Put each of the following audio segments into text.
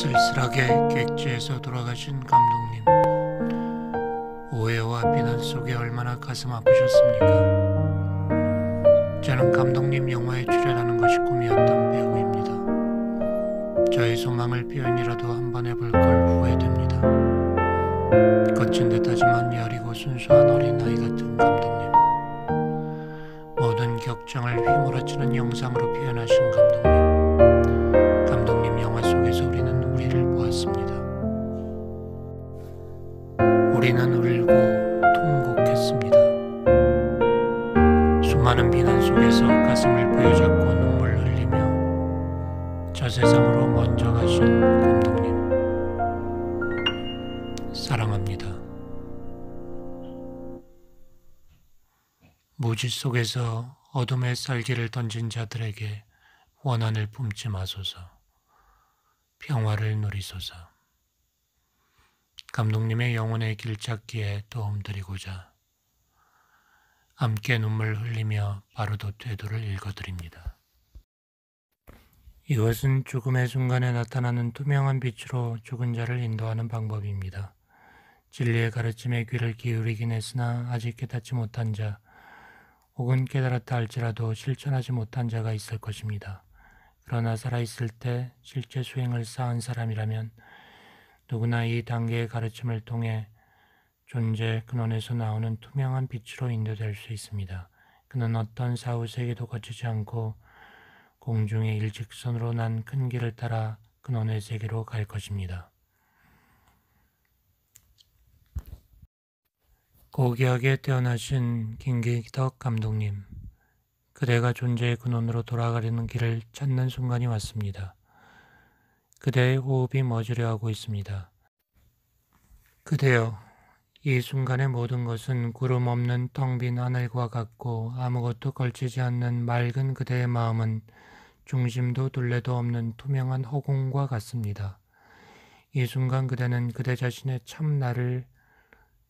쓸쓸하게 객지에서 돌아가신 감독님, 오해와 비난 속에 얼마나 가슴 아프셨습니까? 저는 감독님 영화에 출연하는 것이 꿈이었던 배우입니다. 저의 소망을 표현이라도 한번 해볼 걸 후회됩니다. 거친 듯하지만 여리고 순수한 어린아이 같은 감독님, 모든 격정을 휘몰아치는 영상으로 표현하신 감독님 영화 속에서 우리는 우리를 보았습니다. 우리는 울고 통곡했습니다. 수많은 비난 속에서 가슴을 부여잡고 눈물 흘리며 저 세상으로 먼저 가신 감독님, 사랑합니다. 무지 속에서 어둠의 쌀기를 던진 자들에게 원한을 품지 마소서. 평화를 누리소서. 감독님의 영혼의 길찾기에 도움드리고자 함께 눈물 흘리며 바로도 퇴도를 읽어드립니다. 이것은 죽음의 순간에 나타나는 투명한 빛으로 죽은 자를 인도하는 방법입니다. 진리의 가르침에 귀를 기울이긴 했으나 아직 깨닫지 못한 자, 혹은 깨달았다 할지라도 실천하지 못한 자가 있을 것입니다. 그러나 살아있을 때 실제 수행을 쌓은 사람이라면 누구나 이 단계의 가르침을 통해 존재 근원에서 나오는 투명한 빛으로 인도될 수 있습니다. 그는 어떤 사후세계도 거치지 않고 공중의 일직선으로 난 큰 길을 따라 근원의 세계로 갈 것입니다. 고귀하게 태어나신 김기덕 감독님, 그대가 존재의 근원으로 돌아가려는 길을 찾는 순간이 왔습니다. 그대의 호흡이 멎으려 하고 있습니다. 그대여, 이 순간의 모든 것은 구름 없는 텅 빈 하늘과 같고 아무것도 걸치지 않는 맑은 그대의 마음은 중심도 둘레도 없는 투명한 허공과 같습니다. 이 순간 그대는 그대 자신의 참 나를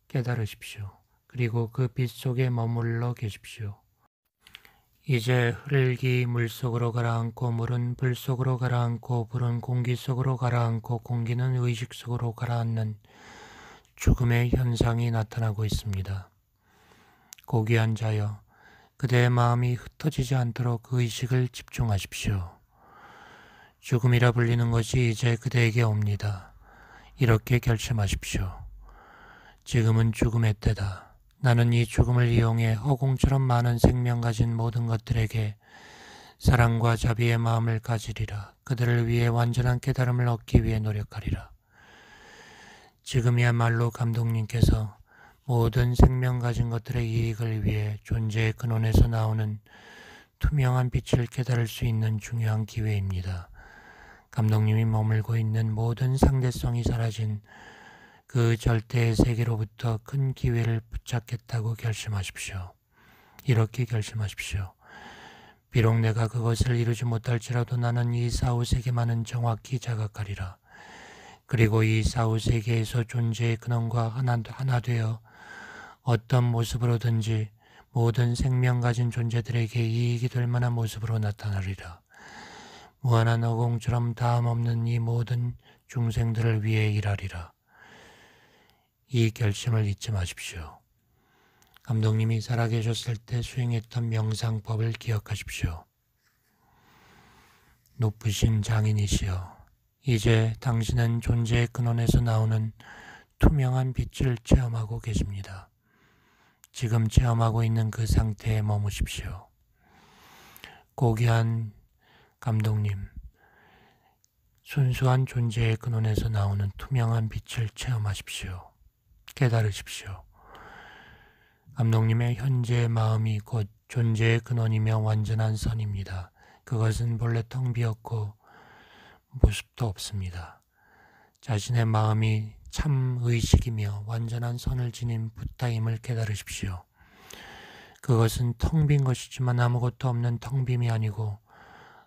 깨달으십시오. 그리고 그 빛 속에 머물러 계십시오. 이제 흙이 물속으로 가라앉고 물은 불 속으로 가라앉고 불은 공기 속으로 가라앉고 공기는 의식 속으로 가라앉는 죽음의 현상이 나타나고 있습니다. 고귀한 자여, 그대의 마음이 흩어지지 않도록 그 의식을 집중하십시오. 죽음이라 불리는 것이 이제 그대에게 옵니다. 이렇게 결심하십시오. 지금은 죽음의 때다. 나는 이 죽음을 이용해 허공처럼 많은 생명 가진 모든 것들에게 사랑과 자비의 마음을 가지리라. 그들을 위해 완전한 깨달음을 얻기 위해 노력하리라. 지금이야말로 감독님께서 모든 생명 가진 것들의 이익을 위해 존재의 근원에서 나오는 투명한 빛을 깨달을 수 있는 중요한 기회입니다. 감독님이 머물고 있는 모든 상대성이 사라진 그 절대의 세계로부터 큰 기회를 붙잡겠다고 결심하십시오. 이렇게 결심하십시오. 비록 내가 그것을 이루지 못할지라도 나는 이 사후세계만은 정확히 자각하리라. 그리고 이 사후세계에서 존재의 근원과 하나 되어 어떤 모습으로든지 모든 생명 가진 존재들에게 이익이 될 만한 모습으로 나타나리라. 무한한 허공처럼 다음 없는 이 모든 중생들을 위해 일하리라. 이 결심을 잊지 마십시오. 감독님이 살아계셨을 때 수행했던 명상법을 기억하십시오. 높으신 장인이시여, 이제 당신은 존재의 근원에서 나오는 투명한 빛을 체험하고 계십니다. 지금 체험하고 있는 그 상태에 머무십시오. 고귀한 감독님, 순수한 존재의 근원에서 나오는 투명한 빛을 체험하십시오. 깨달으십시오. 감독님의 현재의 마음이 곧 존재의 근원이며 완전한 선입니다. 그것은 본래 텅 비었고 모습도 없습니다. 자신의 마음이 참 의식이며 완전한 선을 지닌 붓다임을 깨달으십시오. 그것은 텅 빈 것이지만 아무것도 없는 텅 빔이 아니고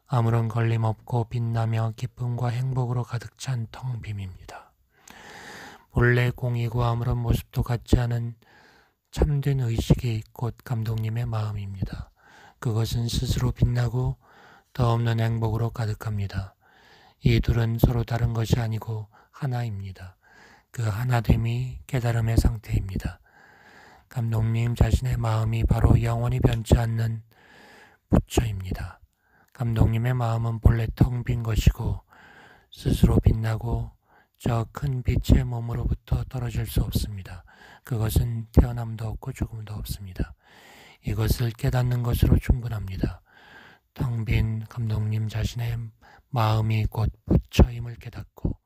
아무런 걸림 없고 빛나며 기쁨과 행복으로 가득 찬 텅 빔입니다. 본래 공이고 아무런 모습도 갖지 않은 참된 의식이 곧 감독님의 마음입니다. 그것은 스스로 빛나고 더 없는 행복으로 가득합니다. 이 둘은 서로 다른 것이 아니고 하나입니다. 그 하나됨이 깨달음의 상태입니다. 감독님 자신의 마음이 바로 영원히 변치 않는 부처입니다. 감독님의 마음은 본래 텅 빈 것이고 스스로 빛나고 저 큰 빛의 몸으로부터 떨어질 수 없습니다. 그것은 태어남도 없고 죽음도 없습니다. 이것을 깨닫는 것으로 충분합니다. 텅 빈 감독님 자신의 마음이 곧 부처임을 깨닫고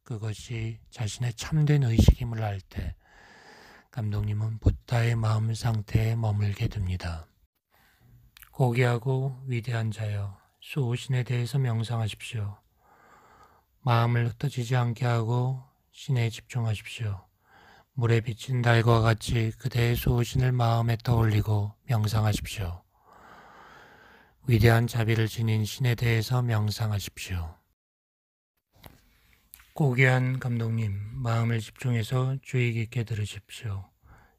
그것이 자신의 참된 의식임을 알 때 감독님은 부다의 마음 상태에 머물게 됩니다. 고귀하고 위대한 자여, 수호신에 대해서 명상하십시오. 마음을 흩어지지 않게 하고 신에 집중하십시오. 물에 비친 달과 같이 그대의 수호신을 마음에 떠올리고 명상하십시오. 위대한 자비를 지닌 신에 대해서 명상하십시오. 고귀한 감독님, 마음을 집중해서 주의 깊게 들으십시오.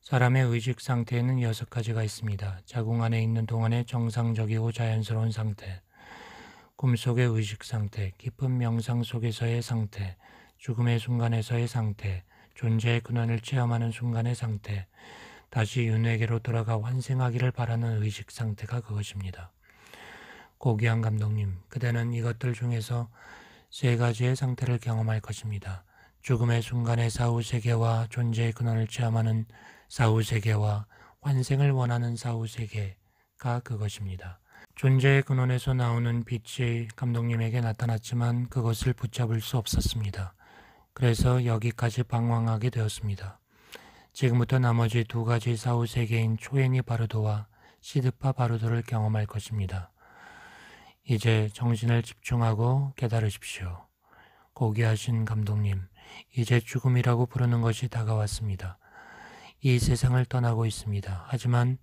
사람의 의식 상태에는 6가지가 있습니다. 자궁 안에 있는 동안의 정상적이고 자연스러운 상태, 꿈속의 의식 상태, 깊은 명상 속에서의 상태, 죽음의 순간에서의 상태, 존재의 근원을 체험하는 순간의 상태, 다시 윤회계로 돌아가 환생하기를 바라는 의식 상태가 그것입니다. 고귀한 감독님, 그대는 이것들 중에서 3가지의 상태를 경험할 것입니다. 죽음의 순간의 사후세계와 존재의 근원을 체험하는 사후세계와 환생을 원하는 사후세계가 그것입니다. 존재의 근원에서 나오는 빛이 감독님에게 나타났지만 그것을 붙잡을 수 없었습니다. 그래서 여기까지 방황하게 되었습니다. 지금부터 나머지 2가지 사후세계인 초에니 바르도와 시드파 바르도를 경험할 것입니다. 이제 정신을 집중하고 깨달으십시오. 고귀하신 감독님, 이제 죽음이라고 부르는 것이 다가왔습니다. 이 세상을 떠나고 있습니다. 하지만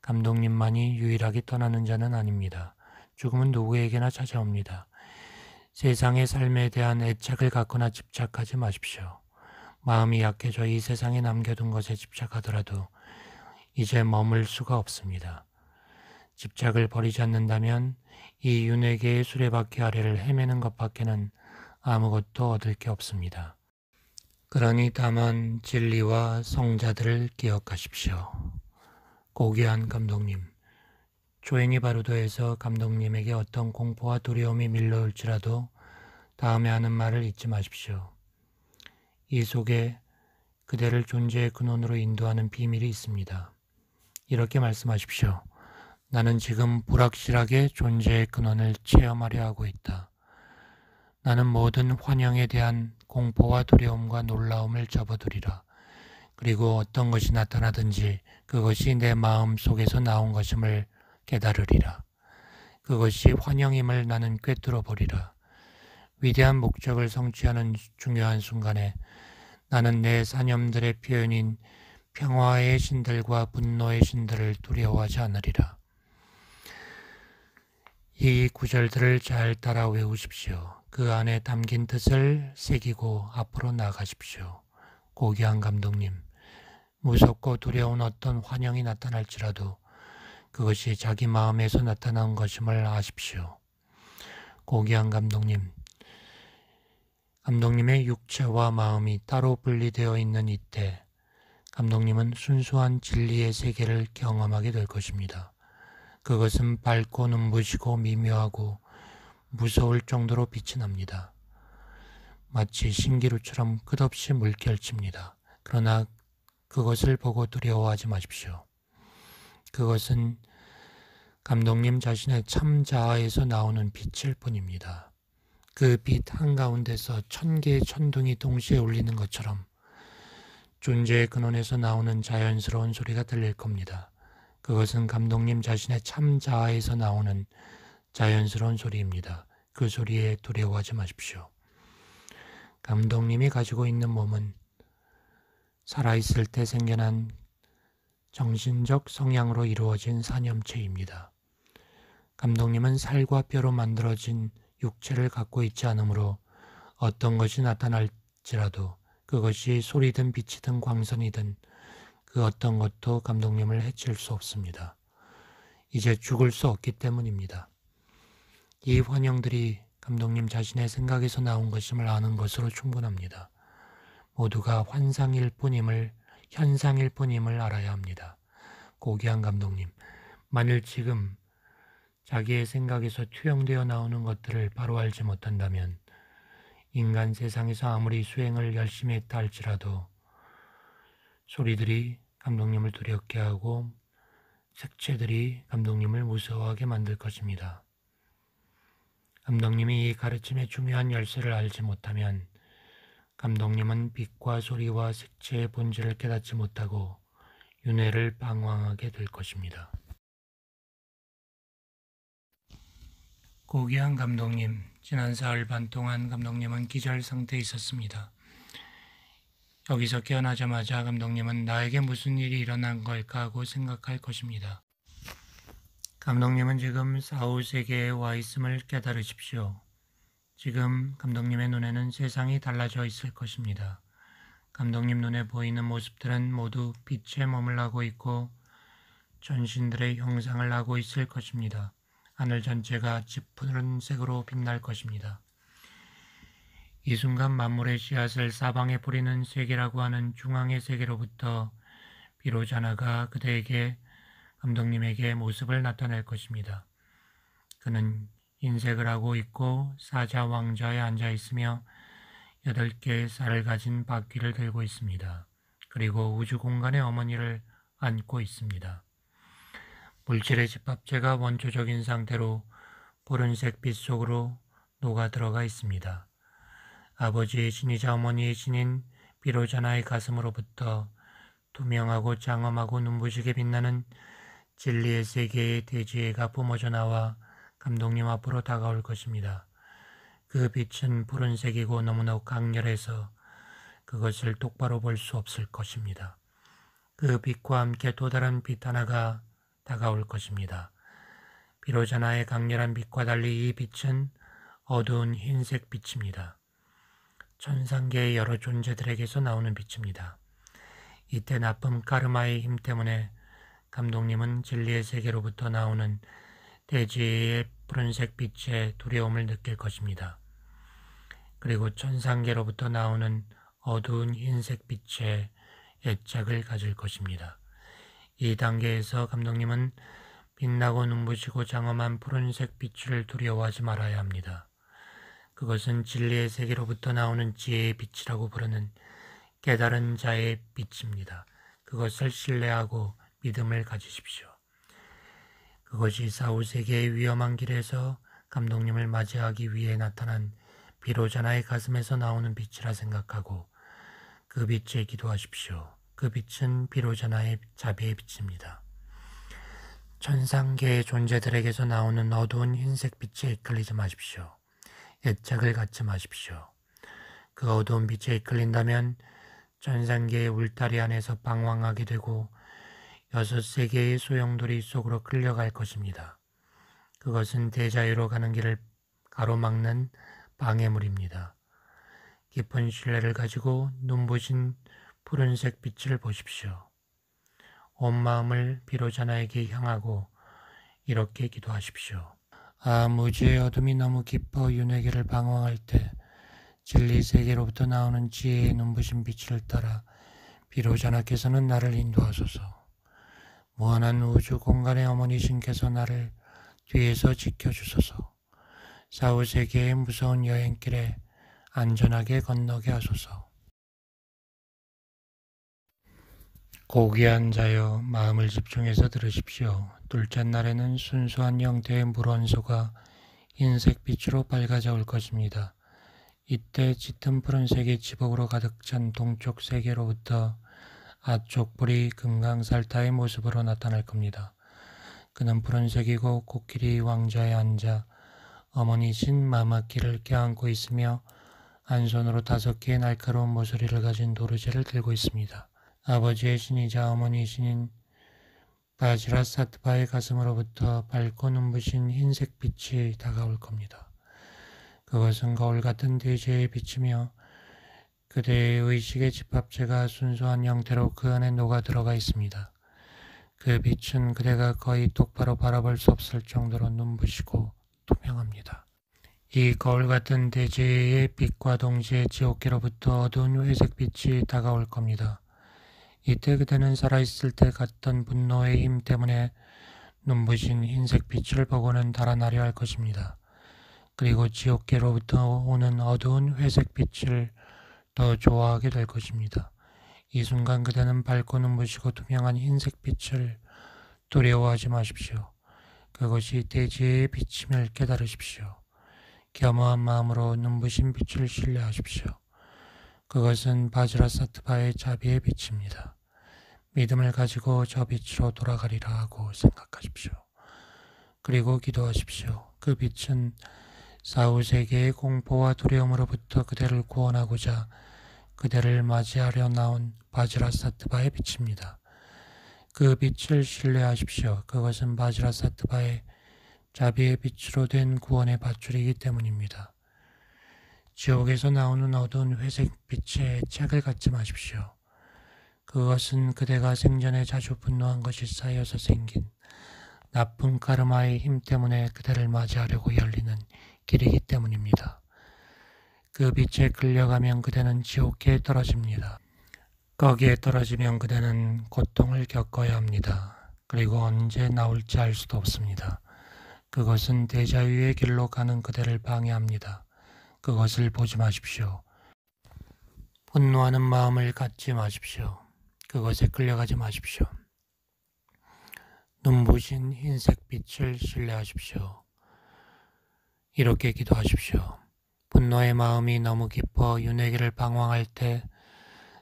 감독님만이 유일하게 떠나는 자는 아닙니다. 죽음은 누구에게나 찾아옵니다. 세상의 삶에 대한 애착을 갖거나 집착하지 마십시오. 마음이 약해져 이 세상에 남겨둔 것에 집착하더라도 이제 머물 수가 없습니다. 집착을 버리지 않는다면 이 윤회계의 수레바퀴 아래를 헤매는 것밖에는 아무것도 얻을 게 없습니다. 그러니 다만 진리와 성자들을 기억하십시오. 고귀한 감독님, 초에니 바르도에서 감독님에게 어떤 공포와 두려움이 밀려올지라도 다음에 하는 말을 잊지 마십시오. 이 속에 그대를 존재의 근원으로 인도하는 비밀이 있습니다. 이렇게 말씀하십시오. 나는 지금 불확실하게 존재의 근원을 체험하려 하고 있다. 나는 모든 환영에 대한 공포와 두려움과 놀라움을 접어두리라. 그리고 어떤 것이 나타나든지 그것이 내 마음 속에서 나온 것임을 깨달으리라. 그것이 환영임을 나는 꿰뚫어 보리라. 위대한 목적을 성취하는 중요한 순간에 나는 내 사념들의 표현인 평화의 신들과 분노의 신들을 두려워하지 않으리라. 이 구절들을 잘 따라 외우십시오. 그 안에 담긴 뜻을 새기고 앞으로 나가십시오. 고귀한 감독님, 무섭고 두려운 어떤 환영이 나타날지라도 그것이 자기 마음에서 나타난 것임을 아십시오. 고귀한 감독님, 감독님의 육체와 마음이 따로 분리되어 있는 이때 감독님은 순수한 진리의 세계를 경험하게 될 것입니다. 그것은 밝고 눈부시고 미묘하고 무서울 정도로 빛이 납니다. 마치 신기루처럼 끝없이 물결칩니다. 그러나 그것을 보고 두려워하지 마십시오. 그것은 감독님 자신의 참 자아에서 나오는 빛일 뿐입니다. 그 빛 한가운데서 1000개의 천둥이 동시에 울리는 것처럼 존재의 근원에서 나오는 자연스러운 소리가 들릴 겁니다. 그것은 감독님 자신의 참 자아에서 나오는 자연스러운 소리입니다. 그 소리에 두려워하지 마십시오. 감독님이 가지고 있는 몸은 살아있을 때 생겨난 정신적 성향으로 이루어진 사념체입니다. 감독님은 살과 뼈로 만들어진 육체를 갖고 있지 않으므로 어떤 것이 나타날지라도 그것이 소리든 빛이든 광선이든 그 어떤 것도 감독님을 해칠 수 없습니다. 이제 죽을 수 없기 때문입니다. 이 환영들이 감독님 자신의 생각에서 나온 것임을 아는 것으로 충분합니다. 모두가 환상일 뿐임을, 현상일 뿐임을 알아야 합니다. 고귀한 감독님, 만일 지금 자기의 생각에서 투영되어 나오는 것들을 바로 알지 못한다면 인간 세상에서 아무리 수행을 열심히 했다 할지라도 소리들이 감독님을 두렵게 하고 색채들이 감독님을 무서워하게 만들 것입니다. 감독님이 이 가르침의 중요한 열쇠를 알지 못하면 감독님은 빛과 소리와 색채의 본질을 깨닫지 못하고 윤회를 방황하게 될 것입니다. 고귀한 감독님, 지난 사흘 반 동안 감독님은 기절 상태에 있었습니다. 여기서 깨어나자마자 감독님은 나에게 무슨 일이 일어난 걸까 하고 생각할 것입니다. 감독님은 지금 사후 세계에 와 있음을 깨달으십시오. 지금 감독님의 눈에는 세상이 달라져 있을 것입니다. 감독님 눈에 보이는 모습들은 모두 빛에 머물러고 있고 전신들의 형상을 하고 있을 것입니다. 하늘 전체가 짙푸른색으로 빛날 것입니다. 이 순간 만물의 씨앗을 사방에 뿌리는 세계라고 하는 중앙의 세계로부터 비로자나가 그대에게 감독님에게 모습을 나타낼 것입니다. 그는 흰색을 하고 있고 사자 왕좌에 앉아 있으며 8개의 쌀을 가진 바퀴를 들고 있습니다. 그리고 우주 공간의 어머니를 안고 있습니다. 물질의 집합체가 원초적인 상태로 푸른색 빛 속으로 녹아 들어가 있습니다. 아버지의 신이자 어머니의 신인 비로자나의 가슴으로부터 투명하고 장엄하고 눈부시게 빛나는 진리의 세계의 대지혜가 뿜어져 나와 감독님 앞으로 다가올 것입니다. 그 빛은 푸른색이고 너무나 강렬해서 그것을 똑바로 볼 수 없을 것입니다. 그 빛과 함께 또 다른 빛 하나가 다가올 것입니다. 비로자나의 강렬한 빛과 달리 이 빛은 어두운 흰색 빛입니다. 천상계의 여러 존재들에게서 나오는 빛입니다. 이때 나쁜 까르마의 힘 때문에 감독님은 진리의 세계로부터 나오는 대지의 푸른색 빛의 두려움을 느낄 것입니다. 그리고 천상계로부터 나오는 어두운 흰색 빛의 애착을 가질 것입니다. 이 단계에서 감독님은 빛나고 눈부시고 장엄한 푸른색 빛을 두려워하지 말아야 합니다. 그것은 진리의 세계로부터 나오는 지혜의 빛이라고 부르는 깨달은 자의 빛입니다. 그것을 신뢰하고 믿음을 가지십시오. 그것이 사후세계의 위험한 길에서 감독님을 맞이하기 위해 나타난 비로자나의 가슴에서 나오는 빛이라 생각하고 그 빛에 기도하십시오. 그 빛은 비로자나의 자비의 빛입니다. 천상계의 존재들에게서 나오는 어두운 흰색 빛에 이끌리지 마십시오. 애착을 갖지 마십시오. 그 어두운 빛에 이끌린다면 천상계의 울타리 안에서 방황하게 되고 6세계의 소용돌이 속으로 끌려갈 것입니다. 그것은 대자유로 가는 길을 가로막는 방해물입니다. 깊은 신뢰를 가지고 눈부신 푸른색 빛을 보십시오. 온 마음을 비로자나에게 향하고 이렇게 기도하십시오. 무지의 어둠이 너무 깊어 윤회계를 방황할 때 진리 세계로부터 나오는 지혜의 눈부신 빛을 따라 비로자나께서는 나를 인도하소서. 무한한 우주 공간의 어머니신께서 나를 뒤에서 지켜주소서. 사후세계의 무서운 여행길에 안전하게 건너게 하소서. 고귀한 자여, 마음을 집중해서 들으십시오. 둘째 날에는 순수한 형태의 물원소가 흰색 빛으로 밝아져 올 것입니다. 이때 짙은 푸른색의 지복으로 가득 찬 동쪽 세계로부터 아촉불이 금강살타의 모습으로 나타날 겁니다. 그는 푸른색이고 코끼리 왕좌에 앉아 어머니신 마마키를 껴안고 있으며 한 손으로 5개의 날카로운 모서리를 가진 노르제를 들고 있습니다. 아버지의 신이자 어머니 신인 바지라사트바의 가슴으로부터 밝고 눈부신 흰색 빛이 다가올 겁니다. 그것은 거울 같은 대지의 빛이며 그대의 의식의 집합체가 순수한 형태로 그 안에 녹아 들어가 있습니다. 그 빛은 그대가 거의 똑바로 바라볼 수 없을 정도로 눈부시고 투명합니다. 이 거울 같은 대지의 빛과 동시에 지옥계로부터 어두운 회색 빛이 다가올 겁니다. 이때 그대는 살아있을 때 갔던 분노의 힘 때문에 눈부신 흰색 빛을 보고는 달아나려 할 것입니다. 그리고 지옥계로부터 오는 어두운 회색 빛을 더 좋아하게 될 것입니다. 이 순간 그대는 밝고 눈부시고 투명한 흰색 빛을 두려워하지 마십시오. 그것이 대지의 빛임을 깨달으십시오. 겸허한 마음으로 눈부신 빛을 신뢰하십시오. 그것은 바지라사트바의 자비의 빛입니다. 믿음을 가지고 저 빛으로 돌아가리라 하고 생각하십시오. 그리고 기도하십시오. 그 빛은 사후세계의 공포와 두려움으로부터 그대를 구원하고자 그대를 맞이하려 나온 바지라사트바의 빛입니다. 그 빛을 신뢰하십시오. 그것은 바지라사트바의 자비의 빛으로 된 구원의 밧줄이기 때문입니다. 지옥에서 나오는 어두운 회색 빛에 책을 갖지 마십시오. 그것은 그대가 생전에 자주 분노한 것이 쌓여서 생긴 나쁜 카르마의 힘 때문에 그대를 맞이하려고 열리는 길이기 때문입니다. 그 빛에 끌려가면 그대는 지옥계에 떨어집니다. 거기에 떨어지면 그대는 고통을 겪어야 합니다. 그리고 언제 나올지 알 수도 없습니다. 그것은 대자유의 길로 가는 그대를 방해합니다. 그것을 보지 마십시오. 분노하는 마음을 갖지 마십시오. 그것에 끌려가지 마십시오. 눈부신 흰색 빛을 신뢰하십시오. 이렇게 기도하십시오. 분노의 마음이 너무 깊어 윤회기를 방황할 때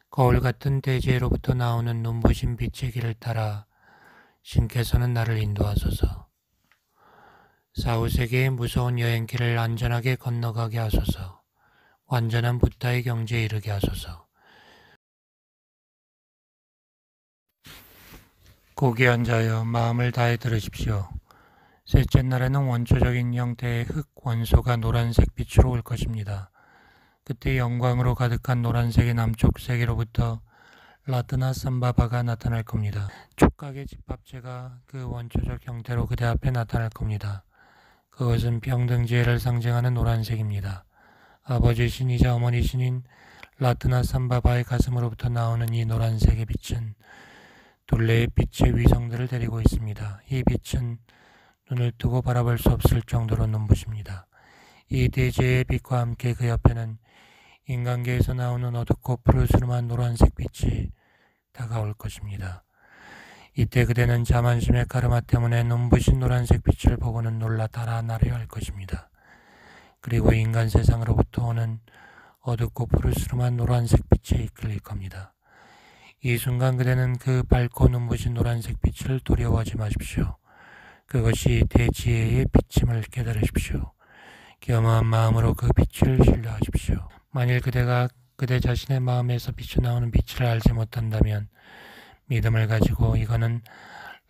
거울 같은 대지로부터 나오는 눈부신 빛의 길을 따라 신께서는 나를 인도하소서. 사후세계의 무서운 여행길을 안전하게 건너가게 하소서. 완전한 부타의 경지에 이르게 하소서. 고기 앉아여 마음을 다해 들으십시오. 셋째 날에는 원초적인 형태의 흙 원소가 노란색 빛으로 올 것입니다. 그때 영광으로 가득한 노란색의 남쪽 세계로부터 라트나 삼바바가 나타날 겁니다. 촉각의 집합체가 그 원초적 형태로 그대 앞에 나타날 겁니다. 그것은 평등지혜를 상징하는 노란색입니다. 아버지 신이자 어머니 신인 라트나 삼바바의 가슴으로부터 나오는 이 노란색의 빛은 둘레의 빛의 위성들을 데리고 있습니다. 이 빛은 눈을 뜨고 바라볼 수 없을 정도로 눈부십니다. 이 대지의 빛과 함께 그 옆에는 인간계에서 나오는 어둡고 푸르스름한 노란색 빛이 다가올 것입니다. 이때 그대는 자만심의 카르마 때문에 눈부신 노란색 빛을 보고는 놀라 달아나려 할 것입니다. 그리고 인간 세상으로부터 오는 어둡고 푸르스름한 노란색 빛에 이끌릴 겁니다. 이 순간 그대는 그 밝고 눈부신 노란색 빛을 두려워하지 마십시오. 그것이 대지혜의 빛임을 깨달으십시오. 겸허한 마음으로 그 빛을 신뢰하십시오. 만일 그대가 그대 자신의 마음에서 비쳐나오는 빛을 알지 못한다면 믿음을 가지고 이거는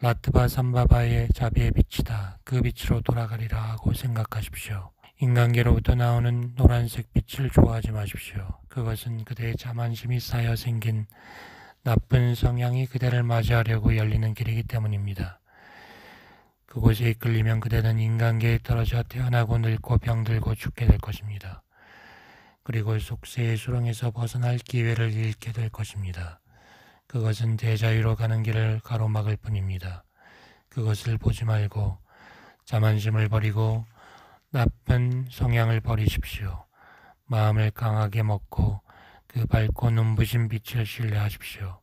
라트바 삼바바의 자비의 빛이다. 그 빛으로 돌아가리라 하고 생각하십시오. 인간계로부터 나오는 노란색 빛을 좋아하지 마십시오. 그것은 그대의 자만심이 쌓여 생긴 나쁜 성향이 그대를 맞이하려고 열리는 길이기 때문입니다. 그곳에 이끌리면 그대는 인간계에 떨어져 태어나고 늙고 병들고 죽게 될 것입니다. 그리고 속세의 수렁에서 벗어날 기회를 잃게 될 것입니다. 그것은 대자유로 가는 길을 가로막을 뿐입니다. 그것을 보지 말고 자만심을 버리고 나쁜 성향을 버리십시오. 마음을 강하게 먹고 그 밝고 눈부신 빛을 신뢰하십시오.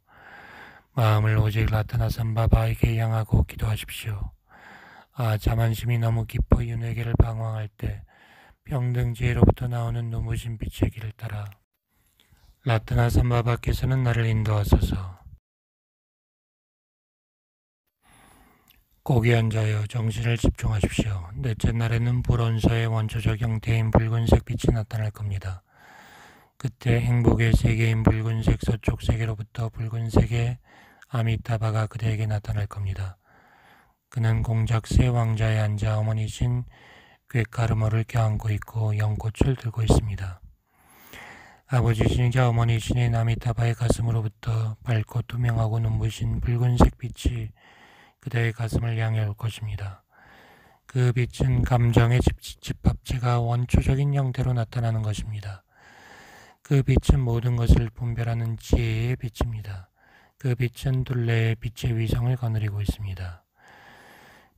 마음을 오직 라타나 삼바바에게 향하고 기도하십시오. 자만심이 너무 깊어 윤회계를 방황할 때 평등지혜로부터 나오는 눈부신 빛의 길을 따라 라타나 삼바바께서는 나를 인도하소서. 고기 앉아여 정신을 집중하십시오. 넷째 날에는 불온서의 원초적 형태인 붉은색 빛이 나타날 겁니다. 그때 행복의 세계인 붉은색 서쪽 세계로부터 붉은색의 아미타바가 그대에게 나타날 겁니다. 그는 공작새 왕자에 앉아 어머니신 꾀카르모를 껴안고 있고 연꽃을 들고 있습니다. 아버지 신이자 어머니 신인 아미타바의 가슴으로부터 밝고 투명하고 눈부신 붉은색 빛이 그대의 가슴을 향해 올 것입니다. 그 빛은 감정의 집합체가 원초적인 형태로 나타나는 것입니다. 그 빛은 모든 것을 분별하는 지혜의 빛입니다. 그 빛은 둘레의 빛의 위성을 거느리고 있습니다.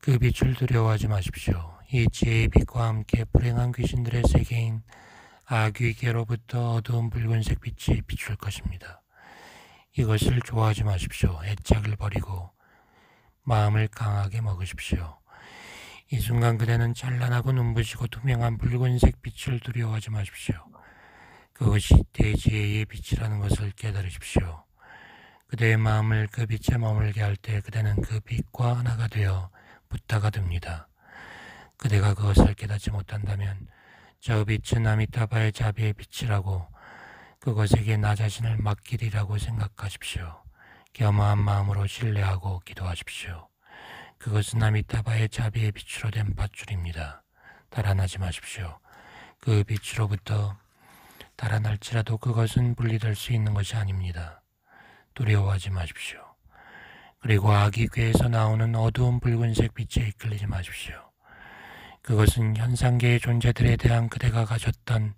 그 빛을 두려워하지 마십시오. 이 지혜의 빛과 함께 불행한 귀신들의 세계인 악귀계로부터 어두운 붉은색 빛이 비출 것입니다. 이것을 좋아하지 마십시오. 애착을 버리고 마음을 강하게 먹으십시오. 이 순간 그대는 찬란하고 눈부시고 투명한 붉은색 빛을 두려워하지 마십시오. 그것이 대지혜의 빛이라는 것을 깨달으십시오. 그대의 마음을 그 빛에 머물게 할 때 그대는 그 빛과 하나가 되어 부타가 됩니다. 그대가 그것을 깨닫지 못한다면 저 빛은 아미타바의 자비의 빛이라고 그것에게 나 자신을 맡기리라고 생각하십시오. 겸허한 마음으로 신뢰하고 기도하십시오. 그것은 아미타바의 자비의 빛으로 된 밧줄입니다. 달아나지 마십시오. 그 빛으로부터 달아날지라도 그것은 분리될 수 있는 것이 아닙니다. 두려워하지 마십시오. 그리고 아기괴에서 나오는 어두운 붉은색 빛에 이끌리지 마십시오. 그것은 현상계의 존재들에 대한 그대가 가졌던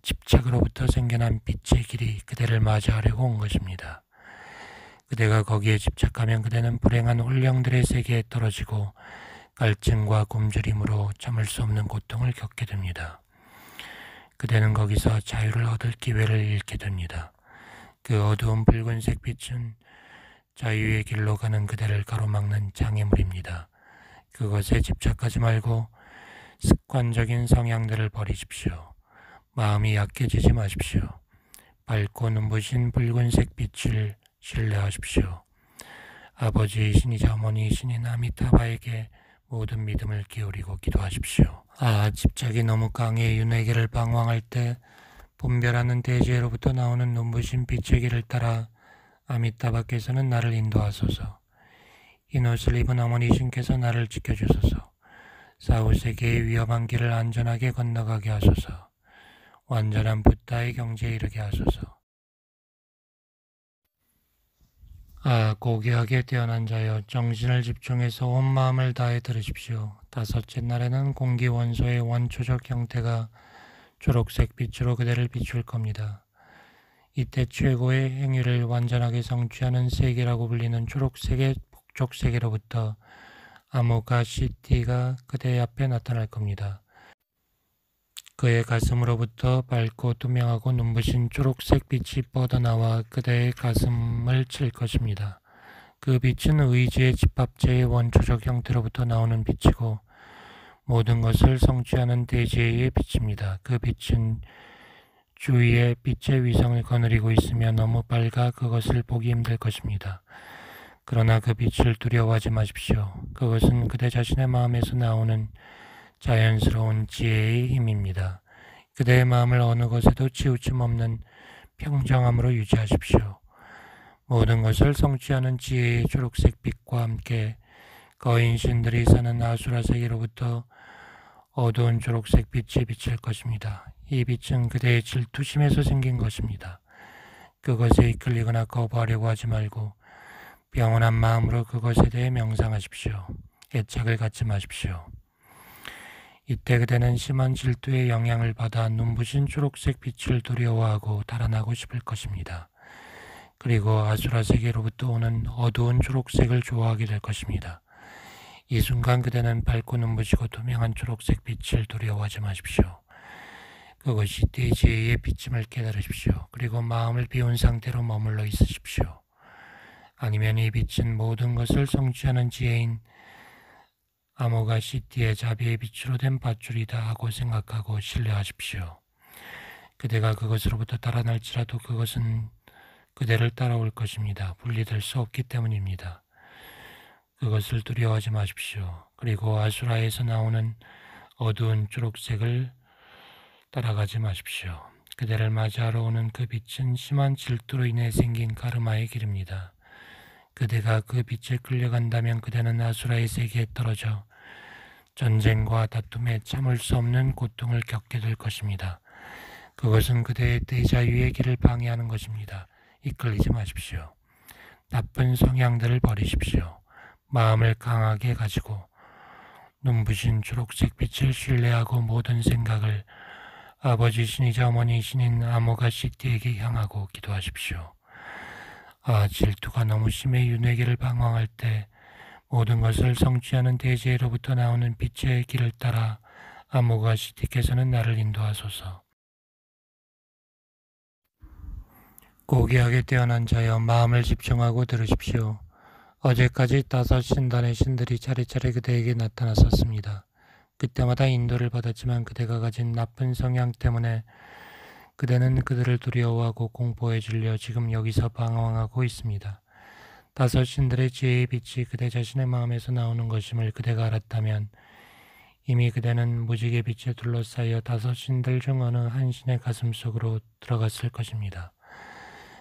집착으로부터 생겨난 빛의 길이 그대를 맞이하려고 온 것입니다. 그대가 거기에 집착하면 그대는 불행한 혼령들의 세계에 떨어지고 갈증과 굶주림으로 참을 수 없는 고통을 겪게 됩니다. 그대는 거기서 자유를 얻을 기회를 잃게 됩니다. 그 어두운 붉은색 빛은 자유의 길로 가는 그대를 가로막는 장애물입니다. 그것에 집착하지 말고 습관적인 성향들을 버리십시오. 마음이 약해지지 마십시오. 밝고 눈부신 붉은색 빛을 신뢰하십시오. 아버지이시니자 어머니이시닌 아미타바에게 모든 믿음을 기울이고 기도하십시오. 집착이 너무 강해 윤회계를 방황할 때 분별하는 대지혜로부터 나오는 눈부신 빛의 길을 따라 아미타바께서는 나를 인도하소서. 흰 옷을 입은 어머니신께서 나를 지켜주소서. 사후세계의 위험한 길을 안전하게 건너가게 하소서. 완전한 부타의 경지에 이르게 하소서. 고귀하게 태어난 자여, 정신을 집중해서 온 마음을 다해 들으십시오. 다섯째 날에는 공기 원소의 원초적 형태가 초록색 빛으로 그대를 비출 겁니다. 이때 최고의 행위를 완전하게 성취하는 세계라고 불리는 초록색의 북쪽 세계로부터 아모가 시티가 그대 앞에 나타날 겁니다. 그의 가슴으로부터 밝고 투명하고 눈부신 초록색 빛이 뻗어나와 그대의 가슴을 칠 것입니다. 그 빛은 의지의 집합체의 원초적 형태로부터 나오는 빛이고 모든 것을 성취하는 대지혜의 빛입니다. 그 빛은 주위에 빛의 위성을 거느리고 있으며 너무 밝아 그것을 보기 힘들 것입니다. 그러나 그 빛을 두려워하지 마십시오. 그것은 그대 자신의 마음에서 나오는 자연스러운 지혜의 힘입니다. 그대의 마음을 어느 것에도 치우침 없는 평정함으로 유지하십시오. 모든 것을 성취하는 지혜의 초록색 빛과 함께 거인신들이 사는 아수라 세계로부터 어두운 초록색 빛이 비칠 것입니다. 이 빛은 그대의 질투심에서 생긴 것입니다. 그것에 이끌리거나 거부하려고 하지 말고 평온한 마음으로 그것에 대해 명상하십시오. 애착을 갖지 마십시오. 이때 그대는 심한 질투의 영향을 받아 눈부신 초록색 빛을 두려워하고 달아나고 싶을 것입니다. 그리고 아수라 세계로부터 오는 어두운 초록색을 좋아하게 될 것입니다. 이 순간 그대는 밝고 눈부시고 투명한 초록색 빛을 두려워하지 마십시오. 그것이 대지혜의 빛임을 깨달으십시오. 그리고 마음을 비운 상태로 머물러 있으십시오. 아니면 이 빛은 모든 것을 성취하는 지혜인 아모가 시티의 자비의 빛으로 된 밧줄이다 하고 생각하고 신뢰하십시오. 그대가 그것으로부터 달아날지라도 그것은 그대를 따라올 것입니다. 분리될 수 없기 때문입니다. 그것을 두려워하지 마십시오. 그리고 아수라에서 나오는 어두운 초록색을 따라가지 마십시오. 그대를 맞이하러 오는 그 빛은 심한 질투로 인해 생긴 가르마의 길입니다. 그대가 그 빛에 끌려간다면 그대는 아수라의 세계에 떨어져 전쟁과 다툼에 참을 수 없는 고통을 겪게 될 것입니다. 그것은 그대의 대자유의 길을 방해하는 것입니다. 이끌리지 마십시오. 나쁜 성향들을 버리십시오. 마음을 강하게 가지고 눈부신 초록색 빛을 신뢰하고 모든 생각을 아버지신이자 어머니신인 아모가 시티에게 향하고 기도하십시오. 질투가 너무 심해 윤회계를 방황할 때 모든 것을 성취하는 대지로부터 나오는 빛의 길을 따라 아모가 시티께서는 나를 인도하소서. 고귀하게 태어난 자여, 마음을 집중하고 들으십시오. 어제까지 5 신단의 신들이 차례차례 그대에게 나타났었습니다. 그때마다 인도를 받았지만 그대가 가진 나쁜 성향 때문에 그대는 그들을 두려워하고 공포에 질려 지금 여기서 방황하고 있습니다. 5 신들의 지혜의 빛이 그대 자신의 마음에서 나오는 것임을 그대가 알았다면 이미 그대는 무지개 빛에 둘러싸여 5 신들 중 어느 한 신의 가슴 속으로 들어갔을 것입니다.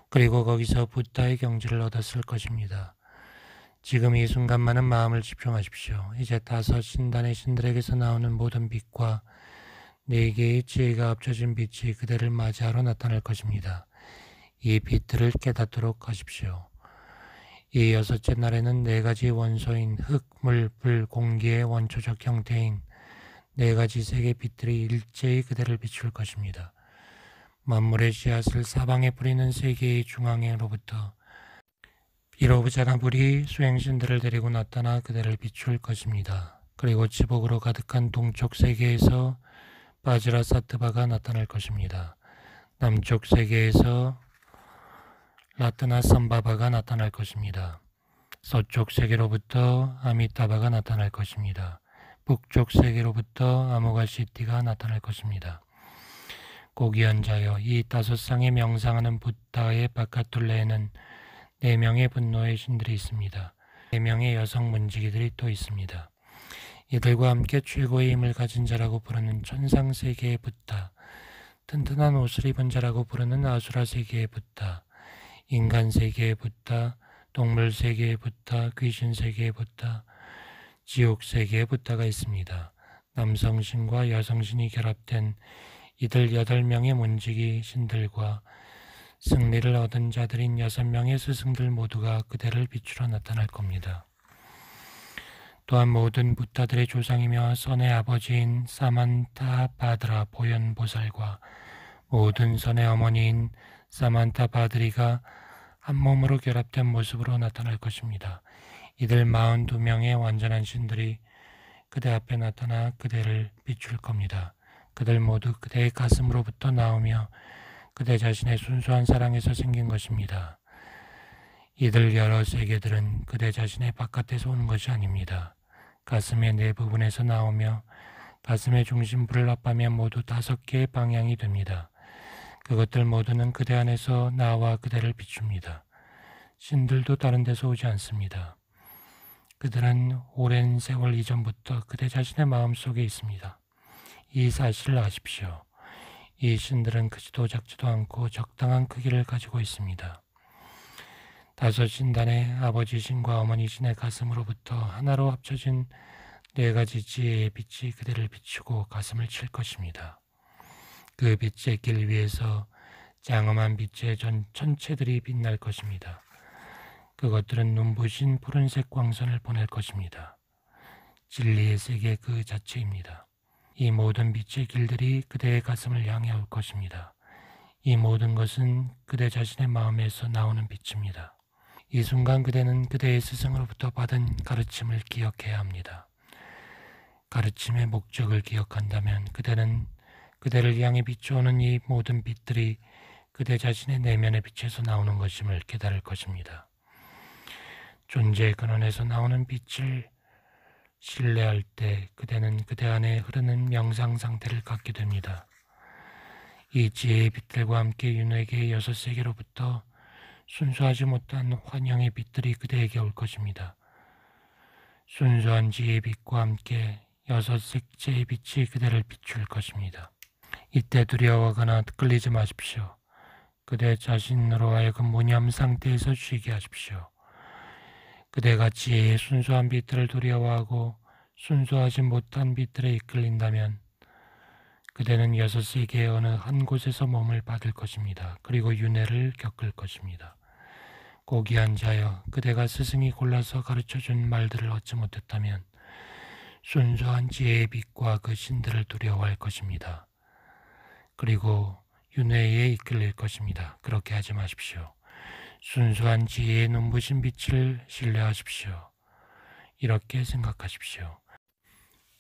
그리고 거기서 부다의 경지를 얻었을 것입니다. 지금 이 순간만은 마음을 집중하십시오. 이제 5 신단의 신들에게서 나오는 모든 빛과 4개의 지혜가 합쳐진 빛이 그대를 맞이하러 나타날 것입니다. 이 빛들을 깨닫도록 하십시오. 이 6째 날에는 4가지 원소인 흙, 물, 불, 공기의 원초적 형태인 4가지 색의 빛들이 일제히 그대를 비출 것입니다. 만물의 씨앗을 사방에 뿌리는 세계의 중앙으로부터 비로부자나 불이 수행신들을 데리고 나타나 그대를 비출 것입니다. 그리고 지복으로 가득한 동쪽 세계에서 바지라 사트바가 나타날 것입니다. 남쪽 세계에서 라트나 삼바바가 나타날 것입니다. 서쪽 세계로부터 아미타바가 나타날 것입니다. 북쪽 세계로부터 아모가시티가 나타날 것입니다. 고귀한 자여, 이 5상에 명상하는 부다의 바깥둘레에는 4명의 분노의 신들이 있습니다. 4명의 여성 문지기들이 또 있습니다. 이들과 함께 최고의 힘을 가진 자라고 부르는 천상세계의 부다, 튼튼한 옷을 입은 자라고 부르는 아수라세계의 부다, 인간세계의 부다, 동물세계의 부다, 귀신세계의 부다, 지옥세계의 부다가 있습니다. 남성신과 여성신이 결합된 이들 8명의 문지기 신들과 승리를 얻은 자들인 6명의 스승들 모두가 그대를 비추러 나타날 겁니다. 또한 모든 부다들의 조상이며 선의 아버지인 사만타 바드라 보현보살과 모든 선의 어머니인 사만타 바드리가 한 몸으로 결합된 모습으로 나타날 것입니다. 이들 42명의 완전한 신들이 그대 앞에 나타나 그대를 비출 겁니다. 그들 모두 그대의 가슴으로부터 나오며 그대 자신의 순수한 사랑에서 생긴 것입니다. 이들 여러 세계들은 그대 자신의 바깥에서 오는 것이 아닙니다. 가슴의 네 부분에서 나오며 가슴의 중심부를 합하면 모두 5개의 방향이 됩니다. 그것들 모두는 그대 안에서 나와 그대를 비춥니다. 신들도 다른 데서 오지 않습니다. 그들은 오랜 세월 이전부터 그대 자신의 마음속에 있습니다. 이 사실을 아십시오. 이 신들은 크지도 작지도 않고 적당한 크기를 가지고 있습니다. 5 신단의 아버지 신과 어머니 신의 가슴으로부터 하나로 합쳐진 4가지 지혜의 빛이 그대를 비추고 가슴을 칠 것입니다. 그 빛의 길 위에서 장엄한 빛의 전체들이 빛날 것입니다. 그것들은 눈부신 푸른색 광선을 보낼 것입니다. 진리의 세계 그 자체입니다. 이 모든 빛의 길들이 그대의 가슴을 향해 올 것입니다. 이 모든 것은 그대 자신의 마음에서 나오는 빛입니다. 이 순간 그대는 그대의 스승으로부터 받은 가르침을 기억해야 합니다. 가르침의 목적을 기억한다면 그대는 그대를 향해 비추어오는 이 모든 빛들이 그대 자신의 내면의 빛에서 나오는 것임을 깨달을 것입니다. 존재의 근원에서 나오는 빛을 신뢰할 때 그대는 그대 안에 흐르는 명상 상태를 갖게 됩니다. 이 지혜의 빛들과 함께 윤회계의 6세계로부터 순수하지 못한 환영의 빛들이 그대에게 올 것입니다. 순수한 지혜의 빛과 함께 6색채의 빛이 그대를 비출 것입니다. 이때 두려워하거나 끌리지 마십시오. 그대 자신으로 하여금 무념 상태에서 쉬게 하십시오. 그대가 지혜의 순수한 빛들을 두려워하고 순수하지 못한 빛들에 이끌린다면 그대는 6세계의 어느 한 곳에서 몸을 받을 것입니다. 그리고 윤회를 겪을 것입니다. 고귀한 자여, 그대가 스승이 골라서 가르쳐준 말들을 얻지 못했다면 순수한 지혜의 빛과 그 신들을 두려워할 것입니다. 그리고 윤회에 이끌릴 것입니다. 그렇게 하지 마십시오. 순수한 지혜의 눈부신 빛을 신뢰하십시오. 이렇게 생각하십시오.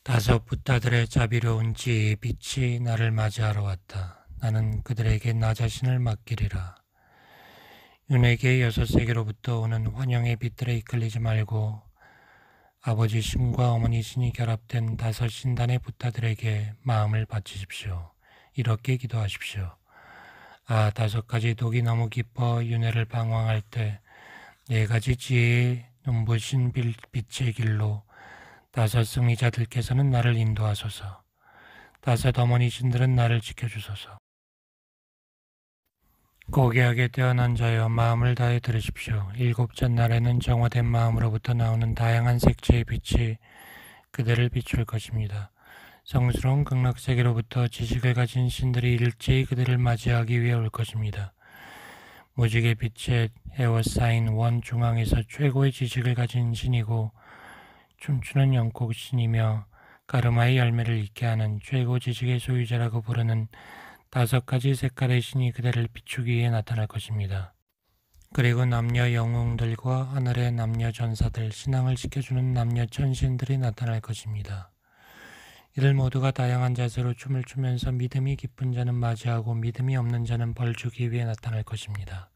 다섯 붓다들의 자비로운 지혜의 빛이 나를 맞이하러 왔다. 나는 그들에게 나 자신을 맡기리라. 윤회계의 여섯 세계로부터 오는 환영의 빛들에 이끌리지 말고 아버지 신과 어머니 신이 결합된 다섯 신단의 붓다들에게 마음을 바치십시오. 이렇게 기도하십시오. 아, 다섯 가지 독이 너무 깊어 윤회를 방황할 때 네 가지 지혜의 눈부신 빛의 길로 다섯 승리자들께서는 나를 인도하소서. 다섯 어머니 신들은 나를 지켜주소서. 고귀하게 태어난 자여 마음을 다해 들으십시오. 일곱째 날에는 정화된 마음으로부터 나오는 다양한 색채의 빛이 그대를 비출 것입니다. 성스러운 극락세계로부터 지식을 가진 신들이 일제히 그들을 맞이하기 위해 올 것입니다. 무지개 빛의 에워싸인 원 중앙에서 최고의 지식을 가진 신이고 춤추는 영국 신이며 가르마의 열매를 잇게 하는 최고 지식의 소유자라고 부르는 다섯 가지 색깔의 신이 그대를 비추기 위해 나타날 것입니다. 그리고 남녀 영웅들과 하늘의 남녀 전사들, 신앙을 지켜주는 남녀 천신들이 나타날 것입니다. 이들 모두가 다양한 자세로 춤을 추면서 믿음이 깊은 자는 맞이하고 믿음이 없는 자는 벌 주기 위해 나타날 것입니다.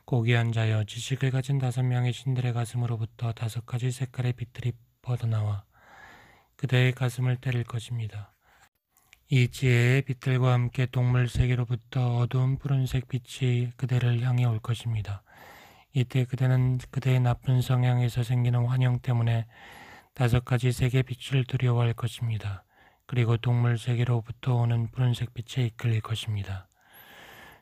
고귀한 자여, 지식을 가진 다섯 명의 신들의 가슴으로부터 다섯 가지 색깔의 빛들이 뻗어나와 그대의 가슴을 때릴 것입니다. 이 지혜의 빛들과 함께 동물 세계로부터 어두운 푸른색 빛이 그대를 향해 올 것입니다. 이때 그대는 그대의 나쁜 성향에서 생기는 환영 때문에 다섯 가지 색의 빛을 두려워할 것입니다. 그리고 동물 세계로부터 오는 푸른색 빛에 이끌릴 것입니다.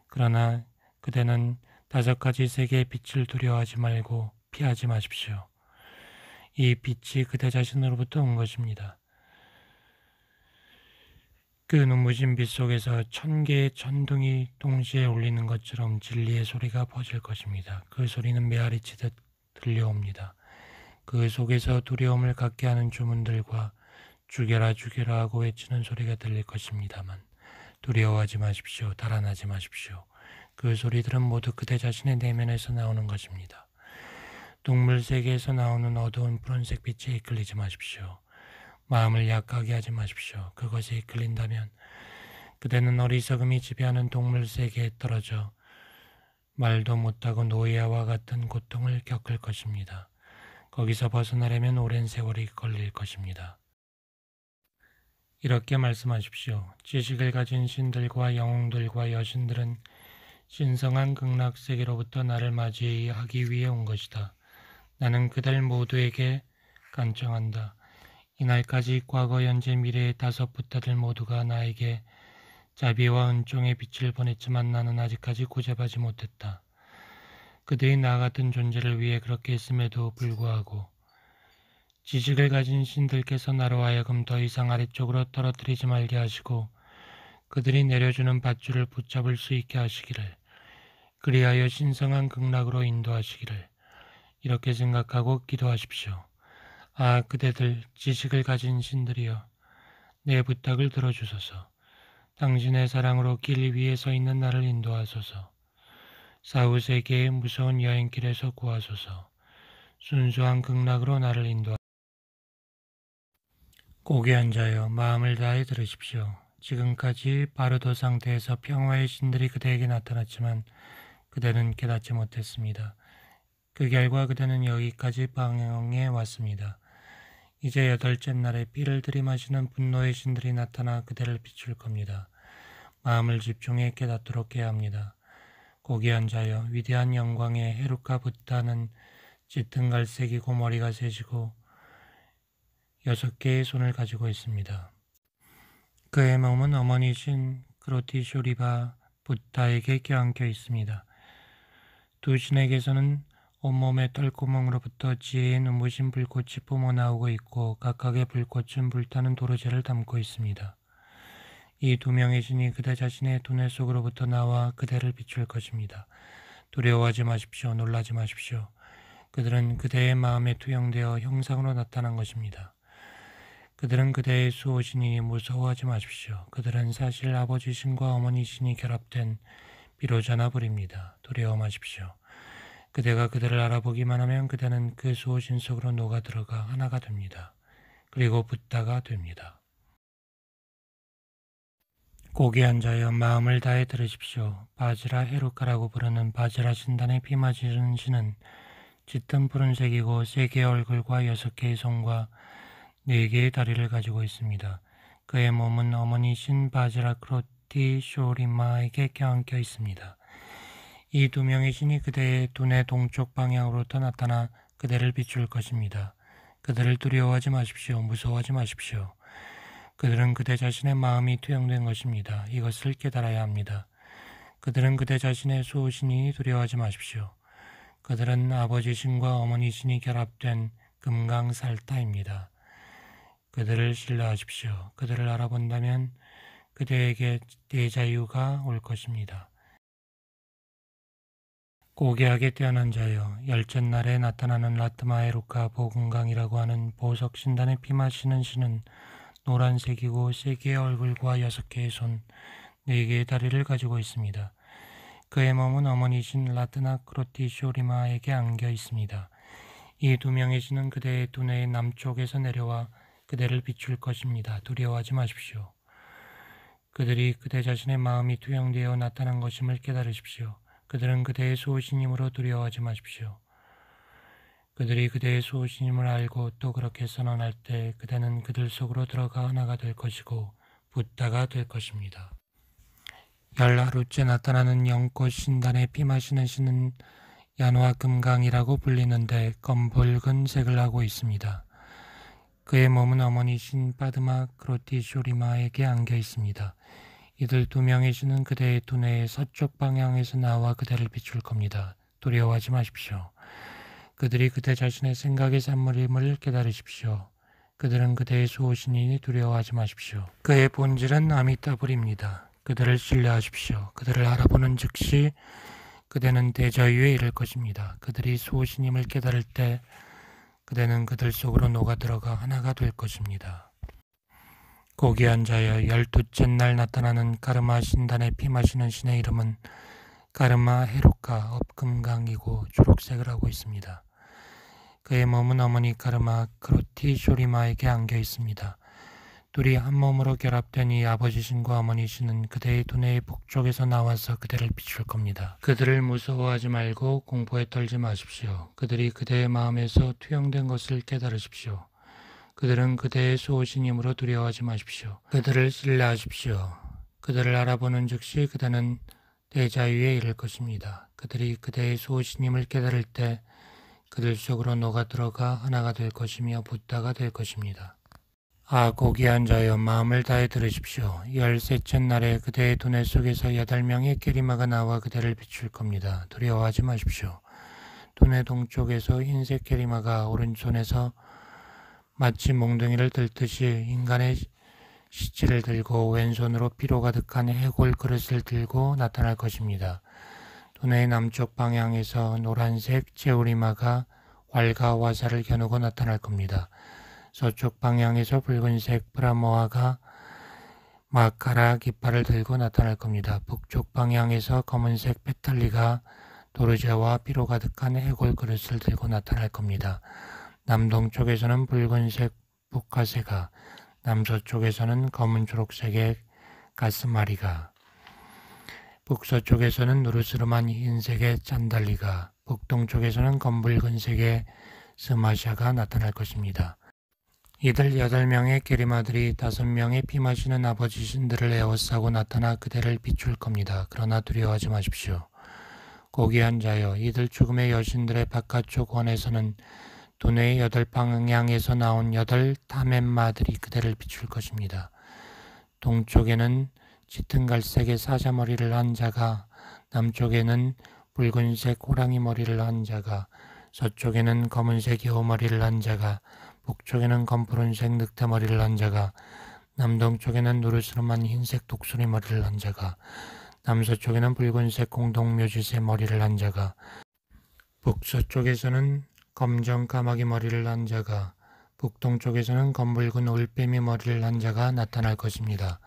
그러나 그대는 다섯 가지 색의 빛을 두려워하지 말고 피하지 마십시오. 이 빛이 그대 자신으로부터 온 것입니다. 그 눈부신 빛 속에서 1000개의 천둥이 동시에 울리는 것처럼 진리의 소리가 퍼질 것입니다. 그 소리는 메아리치듯 들려옵니다. 그 속에서 두려움을 갖게 하는 주문들과 죽여라 죽여라 하고 외치는 소리가 들릴 것입니다만 두려워하지 마십시오. 달아나지 마십시오. 그 소리들은 모두 그대 자신의 내면에서 나오는 것입니다. 동물 세계에서 나오는 어두운 푸른색 빛에 이끌리지 마십시오. 마음을 약하게 하지 마십시오. 그것에 이끌린다면 그대는 어리석음이 지배하는 동물 세계에 떨어져 말도 못하고 노예와 같은 고통을 겪을 것입니다. 거기서 벗어나려면 오랜 세월이 걸릴 것입니다. 이렇게 말씀하십시오. 지식을 가진 신들과 영웅들과 여신들은 신성한 극락세계로부터 나를 맞이하기 위해 온 것이다. 나는 그들 모두에게 간청한다. 이날까지 과거, 현재, 미래의 다섯 붓다들 모두가 나에게 자비와 은총의 빛을 보냈지만 나는 아직까지 고집하지 못했다. 그들이 나 같은 존재를 위해 그렇게 했음에도 불구하고 지식을 가진 신들께서 나로 하여금 더 이상 아래쪽으로 떨어뜨리지 말게 하시고 그들이 내려주는 밧줄을 붙잡을 수 있게 하시기를, 그리하여 신성한 극락으로 인도하시기를 이렇게 생각하고 기도하십시오. 아, 그대들 지식을 가진 신들이여, 내 부탁을 들어주소서. 당신의 사랑으로 길 위에 서 있는 나를 인도하소서. 사후세계의 무서운 여행길에서 구하소서. 순수한 극락으로 나를 인도하소서. 고귀한 자여, 마음을 다해 들으십시오. 지금까지 바르도 상태에서 평화의 신들이 그대에게 나타났지만 그대는 깨닫지 못했습니다. 그 결과 그대는 여기까지 방황해 왔습니다. 이제 여덟째 날에 피를 들이마시는 분노의 신들이 나타나 그대를 비출 겁니다. 마음을 집중해 깨닫도록 해야 합니다. 고귀한 자여, 위대한 영광의 헤루카 붓다는 짙은 갈색이고 머리가 세지고 6개의 손을 가지고 있습니다. 그의 몸은 어머니신 크로티쇼리바 붓다에게 껴안겨 있습니다. 두 신에게서는 온몸의 털구멍으로부터 지혜의 눈부신 불꽃이 뿜어나오고 있고 각각의 불꽃은 불타는 도르제를 담고 있습니다. 이 두 명의 신이 그대 자신의 두뇌 속으로부터 나와 그대를 비출 것입니다. 두려워하지 마십시오. 놀라지 마십시오. 그들은 그대의 마음에 투영되어 형상으로 나타난 것입니다. 그들은 그대의 수호신이니 무서워하지 마십시오. 그들은 사실 아버지 신과 어머니 신이 결합된 비로자나 불입니다. 두려워 마십시오. 그대가 그들을 알아보기만 하면 그대는 그 수호신 속으로 녹아들어가 하나가 됩니다. 그리고 붓다가 됩니다. 고귀한 자여 마음을 다해 들으십시오. 바지라 헤루카라고 부르는 바지라 신단의 피 마시는 신은 짙은 푸른색이고 3개의 얼굴과 6개의 손과 4개의 다리를 가지고 있습니다. 그의 몸은 어머니 신 바지라 크로티 쇼리마에게 껴안겨 있습니다. 이 2명의 신이 그대의 두뇌 동쪽 방향으로부터 나타나 그대를 비출 것입니다. 그들을 두려워하지 마십시오. 무서워하지 마십시오. 그들은 그대 자신의 마음이 투영된 것입니다. 이것을 깨달아야 합니다. 그들은 그대 자신의 수호신이니 두려워하지 마십시오. 그들은 아버지 신과 어머니 신이 결합된 금강살타입니다. 그들을 신뢰하십시오. 그들을 알아본다면 그대에게 대자유가 올 것입니다. 고귀하게 태어난 자여, 열째 날에 나타나는 라트마에루카 보금강이라고 하는 보석 신단의 피 마시는 신은 노란색이고 3개의 얼굴과 6개의 손, 4개의 다리를 가지고 있습니다. 그의 몸은 어머니 신 라트나 크로티 쇼리마에게 안겨 있습니다. 이 2명의 신은 그대의 두뇌의 남쪽에서 내려와 그대를 비출 것입니다. 두려워하지 마십시오. 그들이 그대 자신의 마음이 투영되어 나타난 것임을 깨달으십시오. 그들은 그대의 수호신임으로 두려워하지 마십시오. 그들이 그대의 수호신임을 알고 또 그렇게 선언할 때 그대는 그들 속으로 들어가 하나가 될 것이고 붓다가 될 것입니다. 10하루째 나타나는 영꽃 신단의 피 마시는 신은 야노아 금강이라고 불리는데 검붉은 색을 하고 있습니다. 그의 몸은 어머니 신 파드마 크로티 쇼리마에게 안겨 있습니다. 이들 2명의 신은 그대의 두뇌의 서쪽 방향에서 나와 그대를 비출 겁니다. 두려워하지 마십시오. 그들이 그대 자신의 생각의 산물임을 깨달으십시오. 그들은 그대의 수호신이니 두려워하지 마십시오. 그의 본질은 아미타불입니다. 그들을 신뢰하십시오. 그들을 알아보는 즉시 그대는 대자유에 이를 것입니다. 그들이 수호신임을 깨달을 때 그대는 그들 속으로 녹아들어가 하나가 될 것입니다. 고귀한 자여, 12째 날 나타나는 가르마 신단의 피 마시는 신의 이름은 가르마 헤루카 업금강이고 초록색을 하고 있습니다. 그의 몸은 어머니 가르마 크로티 쇼리마에게 안겨 있습니다. 둘이 한 몸으로 결합된 이 아버지 신과 어머니 신은 그대의 두뇌의 북쪽에서 나와서 그대를 비출 겁니다. 그들을 무서워하지 말고 공포에 떨지 마십시오. 그들이 그대의 마음에서 투영된 것을 깨달으십시오. 그들은 그대의 수호신임으로 두려워하지 마십시오. 그들을 신뢰하십시오. 그들을 알아보는 즉시 그대는 대자유에 이를 것입니다. 그들이 그대의 수호신임을 깨달을 때 그들 속으로 녹아들어가 하나가 될 것이며 붓다가 될 것입니다. 아, 고귀한 자여, 마음을 다해 들으십시오. 13째 날에 그대의 두뇌 속에서 8명의 게리마가 나와 그대를 비출 겁니다. 두려워하지 마십시오. 두뇌 동쪽에서 흰색 게리마가 오른손에서 마치 몽둥이를 들듯이 인간의 시체를 들고 왼손으로 피로 가득한 해골 그릇을 들고 나타날 것입니다. 두뇌의 남쪽 방향에서 노란색 제우리마가 활과 화살을 겨누고 나타날 겁니다. 서쪽 방향에서 붉은색 브라모아가 마카라 깃발을 들고 나타날 겁니다. 북쪽 방향에서 검은색 페탈리가 도르제와 피로 가득한 해골 그릇을 들고 나타날 겁니다. 남동쪽에서는 붉은색 북카세가, 남서쪽에서는 검은 초록색의 가스마리가, 북서쪽에서는 누르스름한 흰색의 짠달리가, 북동쪽에서는 검붉은색의 스마샤가 나타날 것입니다. 이들 8명의 게리마들이 5명의 피 마시는 아버지 신들을 에워싸고 나타나 그대를 비출 겁니다. 그러나 두려워하지 마십시오. 고귀한 자여, 이들 죽음의 여신들의 바깥쪽 원에서는 두뇌의 8방향에서 나온 8타멘마들이 그대를 비출 것입니다. 동쪽에는 짙은 갈색의 사자머리를 한 자가, 남쪽에는 붉은색 호랑이 머리를 한 자가, 서쪽에는 검은색 여우머리를 한 자가, 북쪽에는 검푸른색 늑대머리를 한 자가, 남동쪽에는 누르스름한 흰색 독수리 머리를 한 자가, 남서쪽에는 붉은색 공동묘지새 머리를 한 자가, 북서쪽에서는 검정 까마귀 머리를 한 자가, 북동쪽에서는 검붉은 올빼미 머리를 한 자가 나타날 것입니다.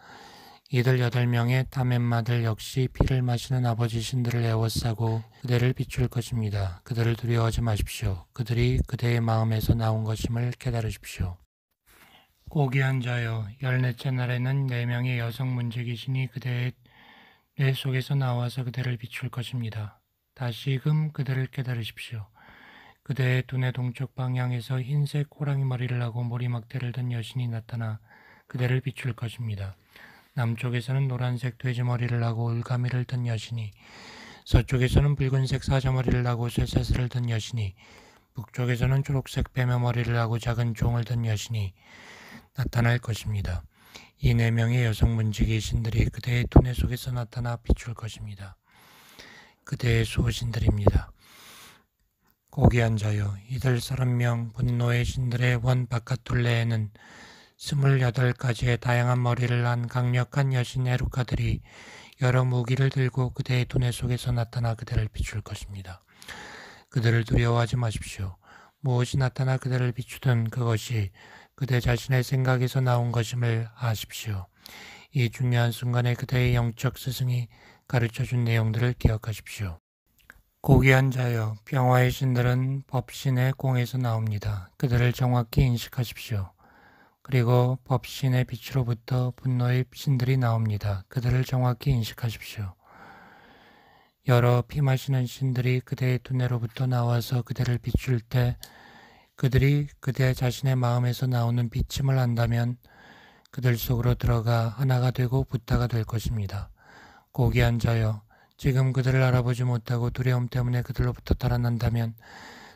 이들 8명의 타멘마들 역시 피를 마시는 아버지 신들을 애워싸고 그대를 비출 것입니다. 그들을 두려워하지 마십시오. 그들이 그대의 마음에서 나온 것임을 깨달으십시오. 고귀한 자여, 14째 날에는 4명의 여성 문지기신이 그대의 뇌 속에서 나와서 그대를 비출 것입니다. 다시금 그대를 깨달으십시오. 그대의 두뇌 동쪽 방향에서 흰색 호랑이 머리를 하고 머리막대를 든 여신이 나타나 그대를 비출 것입니다. 남쪽에서는 노란색 돼지 머리를 하고 울가미를 든 여신이, 서쪽에서는 붉은색 사자머리를 하고 쇠사슬을 든 여신이, 북쪽에서는 초록색 뱀의 머리를 하고 작은 종을 든 여신이 나타날 것입니다. 이 4명의 여성 문지기 신들이 그대의 두뇌 속에서 나타나 비출 것입니다. 그대의 수호신들입니다. 고귀한 자여, 이들 30명 분노의 신들의 원 바깥 둘레에는 28가지의 다양한 머리를 한 강력한 여신 에루카들이 여러 무기를 들고 그대의 두뇌 속에서 나타나 그대를 비출 것입니다. 그들을 두려워하지 마십시오. 무엇이 나타나 그대를 비추든 그것이 그대 자신의 생각에서 나온 것임을 아십시오. 이 중요한 순간에 그대의 영적 스승이 가르쳐준 내용들을 기억하십시오. 고귀한 자여, 평화의 신들은 법신의 공에서 나옵니다. 그들을 정확히 인식하십시오. 그리고 법신의 빛으로부터 분노의 신들이 나옵니다. 그들을 정확히 인식하십시오. 여러 피 마시는 신들이 그대의 두뇌로부터 나와서 그대를 비출 때 그들이 그대 자신의 마음에서 나오는 비침을 안다면 그들 속으로 들어가 하나가 되고 부타가 될 것입니다. 고귀한 자여, 지금 그들을 알아보지 못하고 두려움 때문에 그들로부터 달아난다면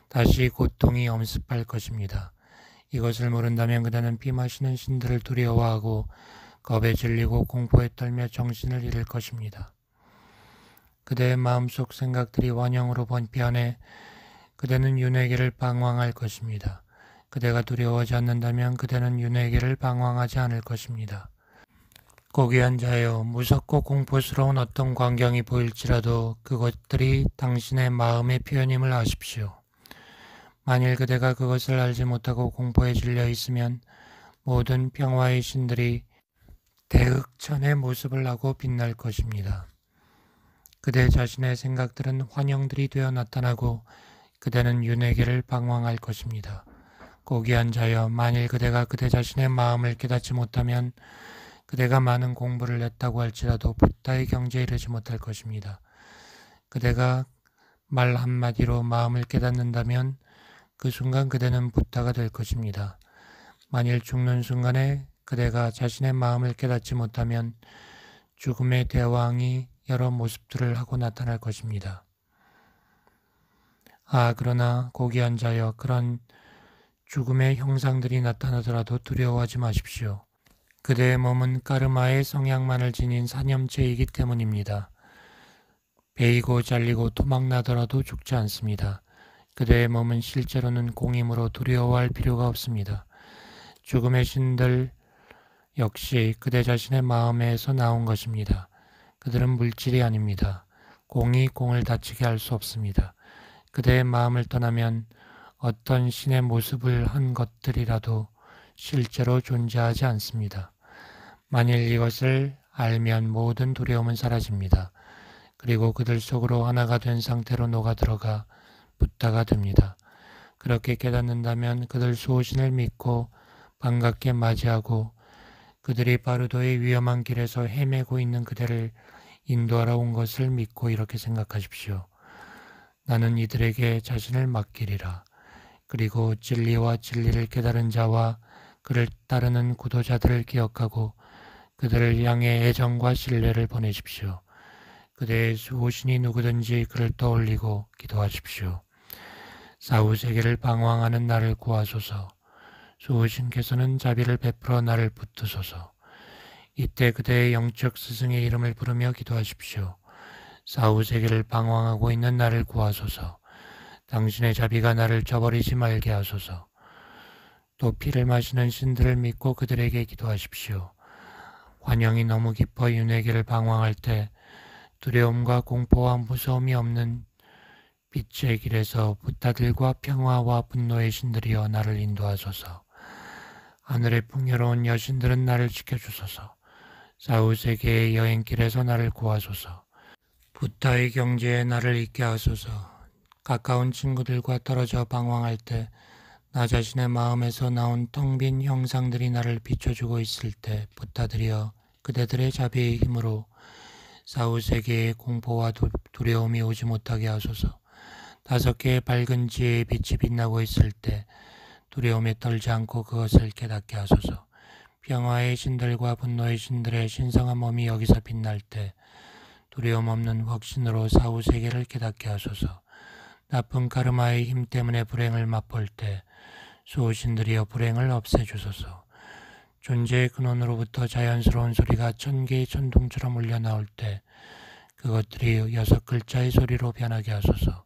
다시 고통이 엄습할 것입니다. 이것을 모른다면 그대는 피 마시는 신들을 두려워하고 겁에 질리고 공포에 떨며 정신을 잃을 것입니다. 그대의 마음속 생각들이 원형으로 변해 그대는 윤회계를 방황할 것입니다. 그대가 두려워하지 않는다면 그대는 윤회계를 방황하지 않을 것입니다. 고귀한 자여, 무섭고 공포스러운 어떤 광경이 보일지라도 그것들이 당신의 마음의 표현임을 아십시오. 만일 그대가 그것을 알지 못하고 공포에 질려 있으면 모든 평화의 신들이 대흑천의 모습을 하고 빛날 것입니다. 그대 자신의 생각들은 환영들이 되어 나타나고 그대는 윤회계를 방황할 것입니다. 고귀한 자여, 만일 그대가 그대 자신의 마음을 깨닫지 못하면 그대가 많은 공부를 했다고 할지라도 부타의 경지에 이르지 못할 것입니다. 그대가 말 한마디로 마음을 깨닫는다면 그 순간 그대는 부타가 될 것입니다. 만일 죽는 순간에 그대가 자신의 마음을 깨닫지 못하면 죽음의 대왕이 여러 모습들을 하고 나타날 것입니다. 그러나 고귀한 자여, 그런 죽음의 형상들이 나타나더라도 두려워하지 마십시오. 그대의 몸은 까르마의 성향만을 지닌 사념체이기 때문입니다. 베이고 잘리고 토막나더라도 죽지 않습니다. 그대의 몸은 실제로는 공이므로 두려워할 필요가 없습니다. 죽음의 신들 역시 그대 자신의 마음에서 나온 것입니다. 그들은 물질이 아닙니다. 공이 공을 다치게 할 수 없습니다. 그대의 마음을 떠나면 어떤 신의 모습을 한 것들이라도 실제로 존재하지 않습니다. 만일 이것을 알면 모든 두려움은 사라집니다. 그리고 그들 속으로 하나가 된 상태로 녹아들어가 부타가 됩니다. 그렇게 깨닫는다면 그들 수호신을 믿고 반갑게 맞이하고 그들이 바르도의 위험한 길에서 헤매고 있는 그대를 인도하러 온 것을 믿고 이렇게 생각하십시오. 나는 이들에게 자신을 맡기리라. 그리고 진리와 진리를 깨달은 자와 그를 따르는 구도자들을 기억하고 그들을 향해 애정과 신뢰를 보내십시오. 그대의 수호신이 누구든지 그를 떠올리고 기도하십시오. 사후세계를 방황하는 나를 구하소서. 수호신께서는 자비를 베풀어 나를 붙드소서. 이때 그대의 영적 스승의 이름을 부르며 기도하십시오. 사후세계를 방황하고 있는 나를 구하소서. 당신의 자비가 나를 저버리지 말게 하소서. 또 피를 마시는 신들을 믿고 그들에게 기도하십시오. 환영이 너무 깊어 윤회계를 방황할 때 두려움과 공포와 무서움이 없는 빛의 길에서 부타들과 평화와 분노의 신들이여 나를 인도하소서. 하늘의 풍요로운 여신들은 나를 지켜주소서. 사후세계의 여행길에서 나를 구하소서. 부타의 경지에 나를 있게 하소서. 가까운 친구들과 떨어져 방황할 때 나 자신의 마음에서 나온 텅 빈 형상들이 나를 비춰주고 있을 때 부타드려 그대들의 자비의 힘으로 사후세계의 공포와 두려움이 오지 못하게 하소서. 5개의 밝은 지혜의 빛이 빛나고 있을 때 두려움에 떨지 않고 그것을 깨닫게 하소서. 평화의 신들과 분노의 신들의 신성한 몸이 여기서 빛날 때 두려움 없는 확신으로 사후세계를 깨닫게 하소서. 나쁜 카르마의 힘 때문에 불행을 맛볼 때 수호신들이여 불행을 없애주소서. 존재의 근원으로부터 자연스러운 소리가 1000개의 천둥처럼 울려나올 때 그것들이 6글자의 소리로 변하게 하소서.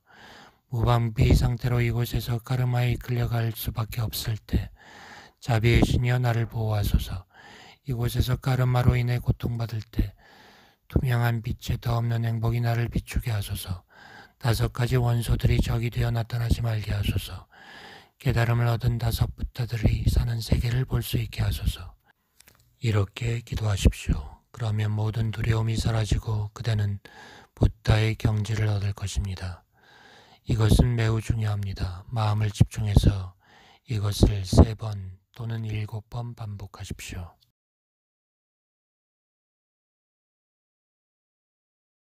무방비 상태로 이곳에서 카르마에 끌려갈 수밖에 없을 때 자비의 신이여 나를 보호하소서. 이곳에서 카르마로 인해 고통받을 때 투명한 빛에 더없는 행복이 나를 비추게 하소서. 5가지 원소들이 적이 되어 나타나지 말게 하소서. 깨달음을 얻은 5 부타들이 사는 세계를 볼 수 있게 하소서. 이렇게 기도하십시오. 그러면 모든 두려움이 사라지고 그대는 부타의 경지를 얻을 것입니다. 이것은 매우 중요합니다. 마음을 집중해서 이것을 3번 또는 7번 반복하십시오.